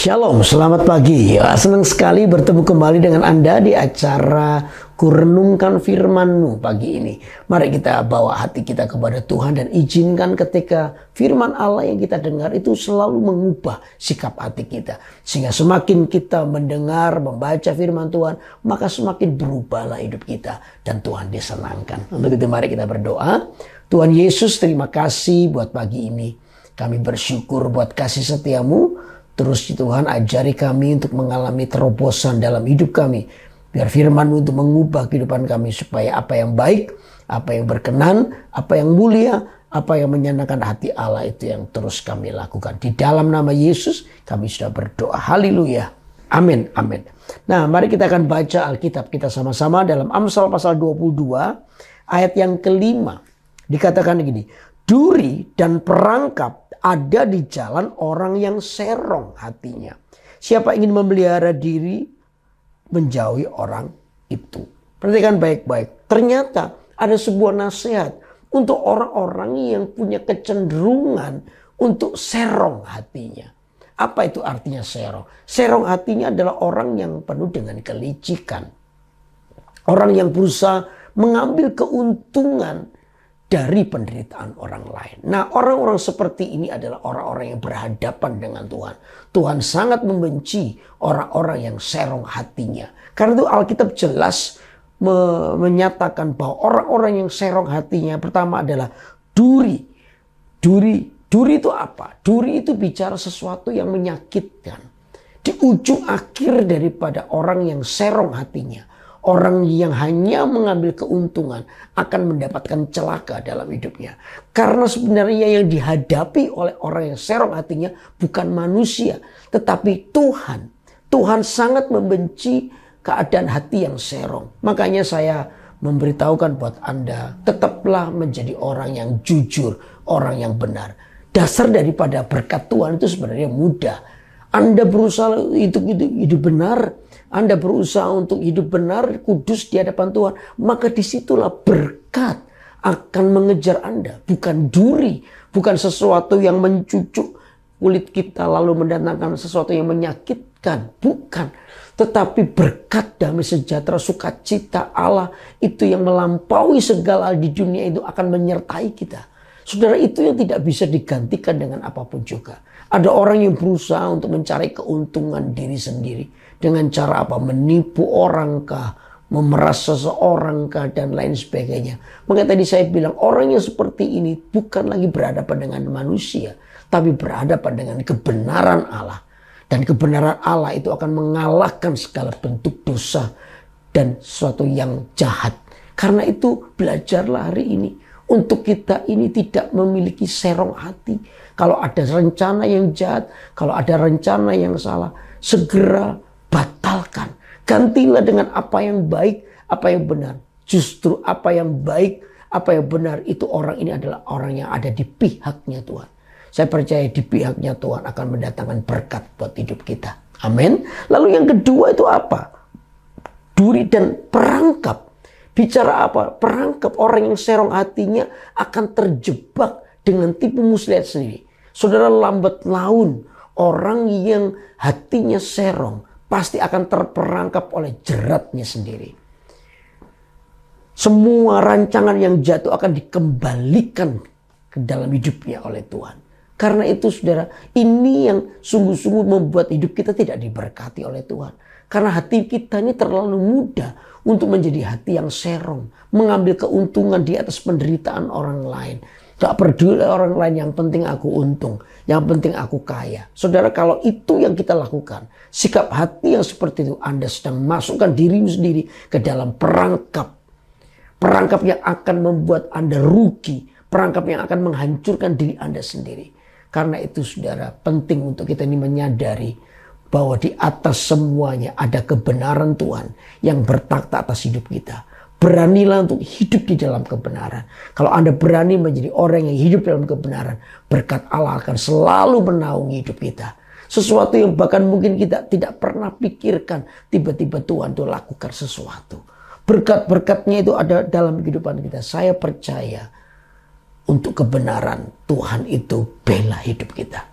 Shalom, selamat pagi. Senang sekali bertemu kembali dengan Anda di acara Kurenungkan Firman-Mu pagi ini. Mari kita bawa hati kita kepada Tuhan dan izinkan ketika firman Allah yang kita dengar itu selalu mengubah sikap hati kita. Sehingga semakin kita mendengar, membaca firman Tuhan, maka semakin berubahlah hidup kita dan Tuhan disenangkan. Untuk itu mari kita berdoa. Tuhan Yesus, terima kasih buat pagi ini. Kami bersyukur buat kasih setia-Mu. Terus Tuhan ajari kami untuk mengalami terobosan dalam hidup kami. Biar firman-Mu untuk mengubah kehidupan kami. Supaya apa yang baik, apa yang berkenan, apa yang mulia, apa yang menyenangkan hati Allah itu yang terus kami lakukan. Di dalam nama Yesus kami sudah berdoa. Haleluya. Amin. Amin. Nah, mari kita akan baca Alkitab kita sama-sama dalam Amsal pasal 22 ayat yang kelima. Dikatakan begini. Duri dan perangkap ada di jalan orang yang serong hatinya. Siapa ingin memelihara diri, menjauhi orang itu. Perhatikan baik-baik. Ternyata ada sebuah nasihat untuk orang-orang yang punya kecenderungan untuk serong hatinya. Apa itu artinya serong? Serong hatinya adalah orang yang penuh dengan kelicikan. Orang yang berusaha mengambil keuntungan dari penderitaan orang lain. Nah, orang-orang seperti ini adalah orang-orang yang berhadapan dengan Tuhan. Tuhan sangat membenci orang-orang yang serong hatinya. Karena itu Alkitab jelas menyatakan bahwa orang-orang yang serong hatinya pertama adalah duri. Duri itu apa? Duri itu bicara sesuatu yang menyakitkan. Di ujung akhir daripada orang yang serong hatinya, orang yang hanya mengambil keuntungan akan mendapatkan celaka dalam hidupnya. Karena sebenarnya yang dihadapi oleh orang yang serong hatinya bukan manusia, tetapi Tuhan. Tuhan sangat membenci keadaan hati yang serong. Makanya saya memberitahukan buat Anda, tetaplah menjadi orang yang jujur, orang yang benar. Dasar daripada berkat Tuhan itu sebenarnya mudah. Anda berusaha hidup benar, Anda berusaha untuk hidup benar, kudus di hadapan Tuhan, maka disitulah berkat akan mengejar Anda. Bukan duri, bukan sesuatu yang mencucuk kulit kita lalu mendatangkan sesuatu yang menyakitkan. Bukan. Tetapi berkat, damai sejahtera, sukacita Allah itu yang melampaui segala hal di dunia itu akan menyertai kita. Saudara, itu yang tidak bisa digantikan dengan apapun juga. Ada orang yang berusaha untuk mencari keuntungan diri sendiri. Dengan cara apa? Menipu orang kah? Memeras seseorang kah? Dan lain sebagainya. Maka tadi saya bilang orang yang seperti ini bukan lagi berhadapan dengan manusia. Tapi berhadapan dengan kebenaran Allah. Dan kebenaran Allah itu akan mengalahkan segala bentuk dosa dan sesuatu yang jahat. Karena itu belajarlah hari ini. Untuk kita ini tidak memiliki serong hati. Kalau ada rencana yang jahat, kalau ada rencana yang salah, segera batalkan. Gantilah dengan apa yang baik, apa yang benar. Justru apa yang baik, apa yang benar itu orang ini adalah orang yang ada di pihaknya Tuhan. Saya percaya di pihaknya Tuhan akan mendatangkan berkat buat hidup kita. Amin. Lalu yang kedua itu apa? Duri dan perangkap. Bicara apa? Perangkap. Orang yang serong hatinya akan terjebak dengan tipu muslihat sendiri. Saudara, lambat laun orang yang hatinya serong pasti akan terperangkap oleh jeratnya sendiri. Semua rancangan yang jatuh akan dikembalikan ke dalam hidupnya oleh Tuhan. Karena itu saudara, ini yang sungguh-sungguh membuat hidup kita tidak diberkati oleh Tuhan. Karena hati kita ini terlalu mudah untuk menjadi hati yang serong. Mengambil keuntungan di atas penderitaan orang lain. Gak peduli orang lain, yang penting aku untung. Yang penting aku kaya. Saudara, kalau itu yang kita lakukan, sikap hati yang seperti itu, Anda sedang masukkan dirimu sendiri ke dalam perangkap. Perangkap yang akan membuat Anda rugi. Perangkap yang akan menghancurkan diri Anda sendiri. Karena itu saudara, penting untuk kita ini menyadari bahwa di atas semuanya ada kebenaran Tuhan yang bertakhta atas hidup kita. Beranilah untuk hidup di dalam kebenaran. Kalau Anda berani menjadi orang yang hidup dalam kebenaran, berkat Allah akan selalu menaungi hidup kita. Sesuatu yang bahkan mungkin kita tidak pernah pikirkan, tiba-tiba Tuhan itu lakukan sesuatu. Berkat-berkatnya itu ada dalam kehidupan kita. Saya percaya untuk kebenaran Tuhan itu bela hidup kita.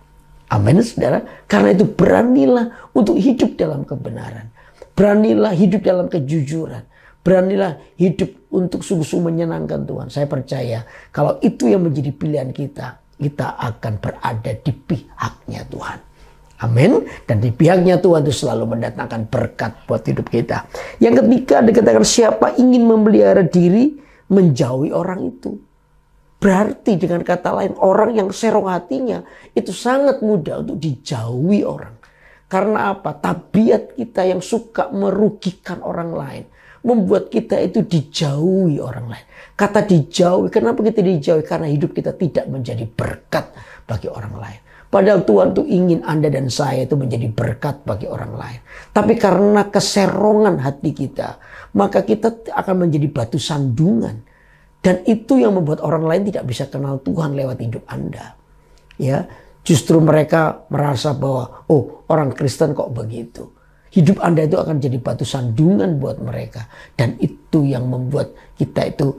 Amin, saudara. Karena itu beranilah untuk hidup dalam kebenaran. Beranilah hidup dalam kejujuran. Beranilah hidup untuk sungguh-sungguh menyenangkan Tuhan. Saya percaya kalau itu yang menjadi pilihan kita, kita akan berada di pihaknya Tuhan. Amin. Dan di pihaknya Tuhan itu selalu mendatangkan berkat buat hidup kita. Yang ketiga dikatakan siapa ingin memelihara diri menjauhi orang itu. Berarti dengan kata lain orang yang serong hatinya itu sangat mudah untuk dijauhi orang. Karena apa? Tabiat kita yang suka merugikan orang lain membuat kita itu dijauhi orang lain. Kata dijauhi, kenapa kita dijauhi? Karena hidup kita tidak menjadi berkat bagi orang lain. Padahal Tuhan tuh ingin Anda dan saya itu menjadi berkat bagi orang lain. Tapi karena keserongan hati kita, maka kita akan menjadi batu sandungan. Dan itu yang membuat orang lain tidak bisa kenal Tuhan lewat hidup Anda. Ya, justru mereka merasa bahwa, oh, orang Kristen kok begitu. Hidup Anda itu akan jadi batu sandungan buat mereka. Dan itu yang membuat kita itu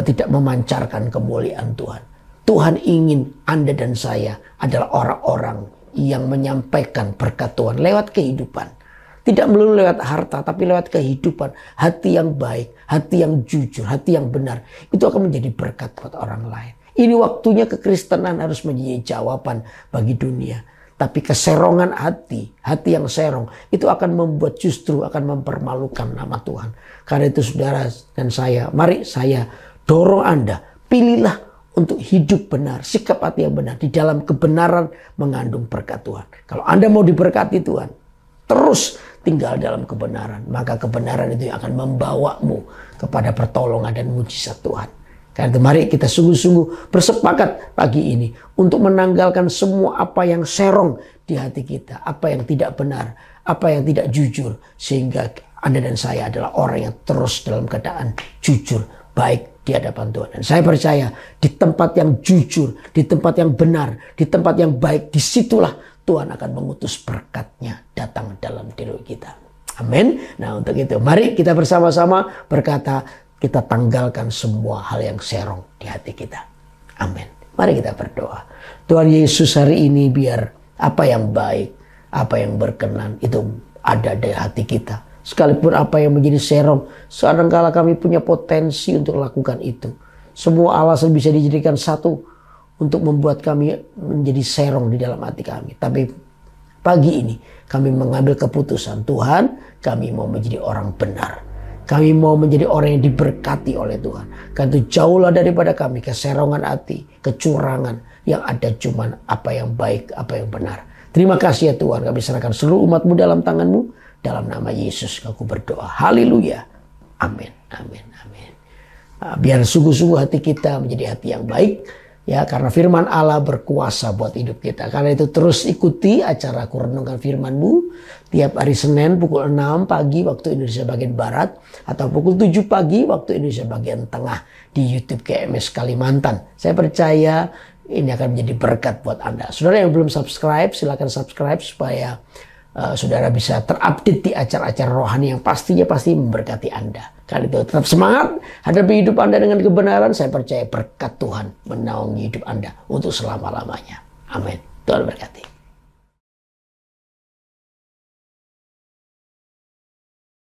tidak memancarkan kemuliaan Tuhan. Tuhan ingin Anda dan saya adalah orang-orang yang menyampaikan berkat Tuhan lewat kehidupan. Tidak melulu lewat harta, tapi lewat kehidupan. Hati yang baik, hati yang jujur, hati yang benar. Itu akan menjadi berkat buat orang lain. Ini waktunya kekristenan harus menjadi jawaban bagi dunia. Tapi keserongan hati, hati yang serong, itu akan membuat justru akan mempermalukan nama Tuhan. Karena itu saudara dan saya, mari saya dorong Anda, pilihlah untuk hidup benar, sikap hati yang benar. Di dalam kebenaran mengandung berkat Tuhan. Kalau Anda mau diberkati Tuhan, terus tinggal dalam kebenaran. Maka kebenaran itu yang akan membawamu kepada pertolongan dan mujizat Tuhan. Karena itu mari kita sungguh-sungguh bersepakat pagi ini untuk menanggalkan semua apa yang serong di hati kita. Apa yang tidak benar, apa yang tidak jujur. Sehingga Anda dan saya adalah orang yang terus dalam keadaan jujur, baik di hadapan Tuhan. Dan saya percaya di tempat yang jujur, di tempat yang benar, di tempat yang baik, disitulah Tuhan akan mengutus berkatnya datang dalam diri kita. Amin. Nah untuk itu mari kita bersama-sama berkata, kita tanggalkan semua hal yang serong di hati kita. Amin. Mari kita berdoa. Tuhan Yesus, hari ini biar apa yang baik, apa yang berkenan itu ada di hati kita. Sekalipun apa yang menjadi serong, kadang-kala kami punya potensi untuk lakukan itu. Semua alasan bisa dijadikan satu untuk membuat kami menjadi serong di dalam hati kami. Tapi pagi ini kami mengambil keputusan, Tuhan, kami mau menjadi orang benar. Kami mau menjadi orang yang diberkati oleh Tuhan. Karena itu jauhlah daripada kami keserongan hati, kecurangan, yang ada cuman apa yang baik, apa yang benar. Terima kasih ya Tuhan, kami serahkan seluruh umat-Mu dalam tangan-Mu. Dalam nama Yesus aku berdoa. Haleluya. Amin. Amin. Amin. Biar sungguh-sungguh hati kita menjadi hati yang baik. Ya, karena firman Allah berkuasa buat hidup kita. Karena itu terus ikuti acara Kurenungkan Firman-Mu. Tiap hari Senin pukul 6 pagi waktu Indonesia bagian Barat. Atau pukul 7 pagi waktu Indonesia bagian Tengah. Di YouTube KMS Kalimantan. Saya percaya ini akan menjadi berkat buat Anda. Saudara yang belum subscribe, silakan subscribe supaya saudara bisa terupdate di acara-acara rohani yang pastinya pasti memberkati Anda. Karena itu tetap semangat hadapi hidup Anda dengan kebenaran. Saya percaya berkat Tuhan menaungi hidup Anda untuk selama-lamanya. Amin. Tuhan berkati.